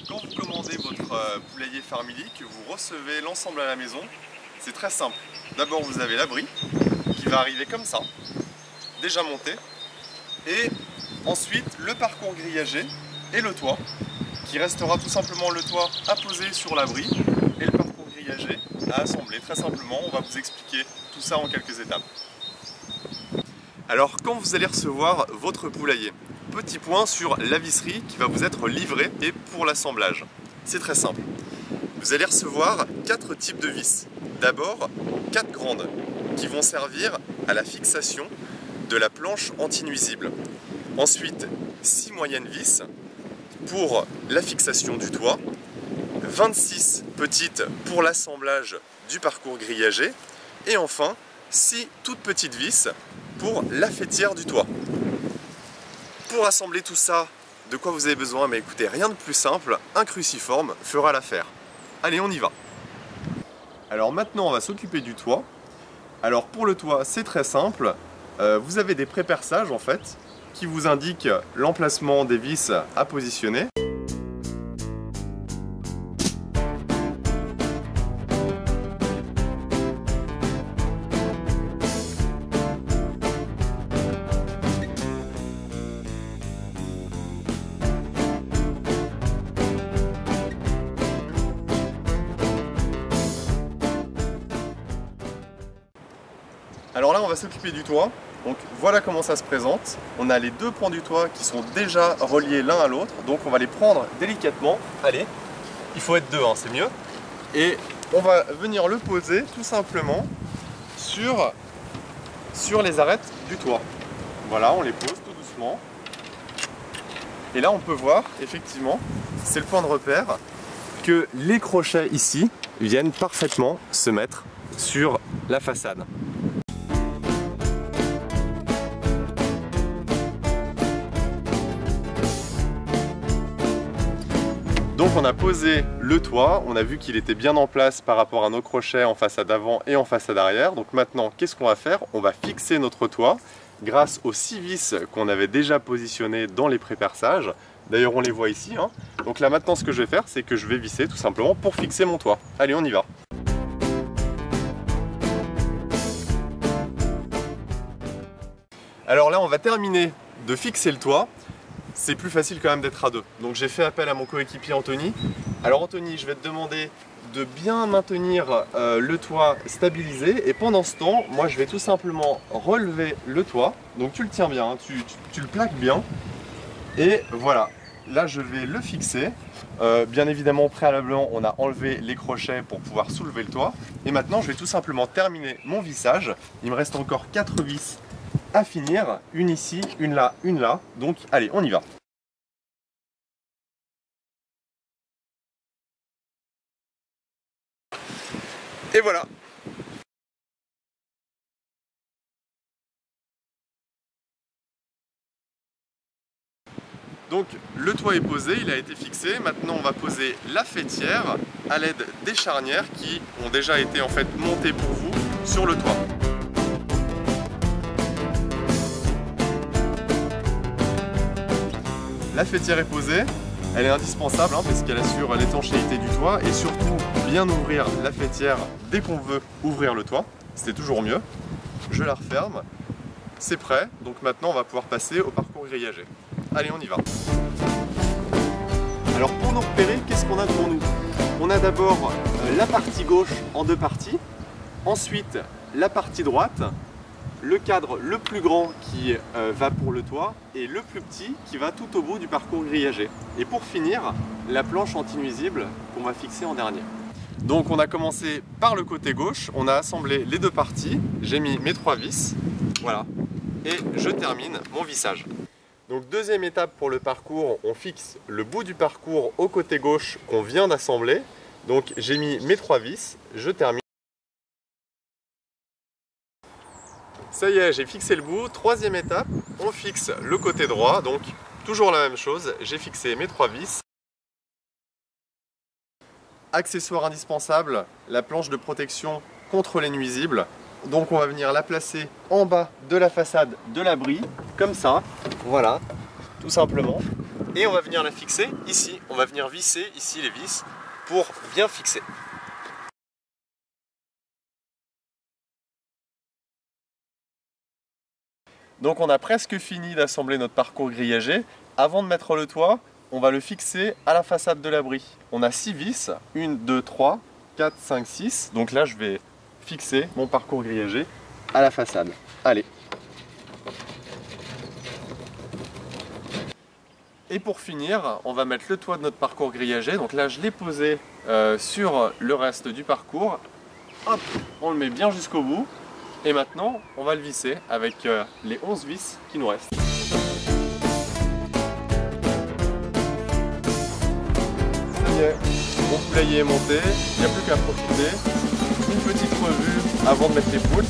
Quand vous commandez votre poulailler Farmily, que vous recevez l'ensemble à la maison, c'est très simple. D'abord vous avez l'abri qui va arriver comme ça, déjà monté, et ensuite le parcours grillagé et le toit, qui restera tout simplement le toit à poser sur l'abri et le parcours grillagé à assembler. Très simplement, on va vous expliquer tout ça en quelques étapes. Alors quand vous allez recevoir votre poulailler, petit point sur la visserie qui va vous être livrée et pour l'assemblage. C'est très simple. Vous allez recevoir 4 types de vis. D'abord, 4 grandes qui vont servir à la fixation de la planche anti-nuisible. Ensuite, 6 moyennes vis pour la fixation du toit, 26 petites pour l'assemblage du parcours grillagé et enfin 6 toutes petites vis pour la faîtière du toit. Pour assembler tout ça, de quoi vous avez besoin? Mais écoutez, rien de plus simple, un cruciforme fera l'affaire. Allez, on y va. Alors maintenant, on va s'occuper du toit. Alors pour le toit, c'est très simple. Vous avez des préperçages en fait, qui vous indiquent l'emplacement des vis à positionner. Alors là, on va s'occuper du toit. Donc voilà comment ça se présente. On a les deux points du toit qui sont déjà reliés l'un à l'autre. Donc on va les prendre délicatement. Allez, il faut être deux, hein, c'est mieux. Et on va venir le poser tout simplement sur les arêtes du toit. Voilà, on les pose tout doucement. Et là, on peut voir, effectivement, c'est le point de repère, que les crochets ici viennent parfaitement se mettre sur la façade. Donc on a posé le toit, on a vu qu'il était bien en place par rapport à nos crochets en façade avant et en façade arrière. Donc maintenant, qu'est-ce qu'on va faire? On va fixer notre toit grâce aux 6 vis qu'on avait déjà positionnées dans les préperçages. D'ailleurs, on les voit ici, hein. Donc là maintenant, ce que je vais faire, c'est que je vais visser tout simplement pour fixer mon toit. Allez, on y va. Alors là, on va terminer de fixer le toit. C'est plus facile quand même d'être à deux. Donc j'ai fait appel à mon coéquipier Anthony. Alors Anthony, je vais te demander de bien maintenir le toit stabilisé. Et pendant ce temps, moi je vais tout simplement relever le toit. Donc tu le tiens bien, hein, tu le plaques bien. Et voilà, là je vais le fixer. Bien évidemment, préalablement, on a enlevé les crochets pour pouvoir soulever le toit. Et maintenant, je vais tout simplement terminer mon vissage. Il me reste encore 4 vis à finir, une ici, une là, une là. Donc allez, on y va. Et voilà. Donc le toit est posé, il a été fixé. Maintenant on va poser la faîtière à l'aide des charnières qui ont déjà été en fait montées pour vous sur le toit. La faîtière est posée, elle est indispensable hein, parce qu'elle assure l'étanchéité du toit et surtout bien ouvrir la faîtière dès qu'on veut ouvrir le toit, c'est toujours mieux. Je la referme, c'est prêt, donc maintenant on va pouvoir passer au parcours grillagé. Allez, on y va. Alors pour nous repérer, qu'est-ce qu'on a devant nous? On a d'abord la partie gauche en 2 parties, ensuite la partie droite, le cadre le plus grand qui va pour le toit et le plus petit qui va tout au bout du parcours grillagé. Et pour finir, la planche anti-nuisible qu'on va fixer en dernier. Donc on a commencé par le côté gauche, on a assemblé les 2 parties, j'ai mis mes 3 vis, voilà, et je termine mon vissage. Donc deuxième étape pour le parcours, on fixe le bout du parcours au côté gauche qu'on vient d'assembler. Donc j'ai mis mes 3 vis, je termine. Ça y est, j'ai fixé le bout. Troisième étape, on fixe le côté droit. Donc toujours la même chose, j'ai fixé mes 3 vis. Accessoire indispensable, la planche de protection contre les nuisibles. Donc on va venir la placer en bas de la façade de l'abri, comme ça, voilà, tout simplement. Et on va venir la fixer ici. On va venir visser ici les vis pour bien fixer. Donc on a presque fini d'assembler notre parcours grillagé. Avant de mettre le toit, on va le fixer à la façade de l'abri. On a 6 vis, 1, 2, 3, 4, 5, 6. Donc là je vais fixer mon parcours grillagé à la façade. Allez. Et pour finir, on va mettre le toit de notre parcours grillagé. Donc là je l'ai posé sur le reste du parcours. Hop, on le met bien jusqu'au bout. Et maintenant, on va le visser avec les 11 vis qui nous restent. Ça y est, mon poulailler est monté, il n'y a plus qu'à profiter. Une petite revue avant de mettre les poules.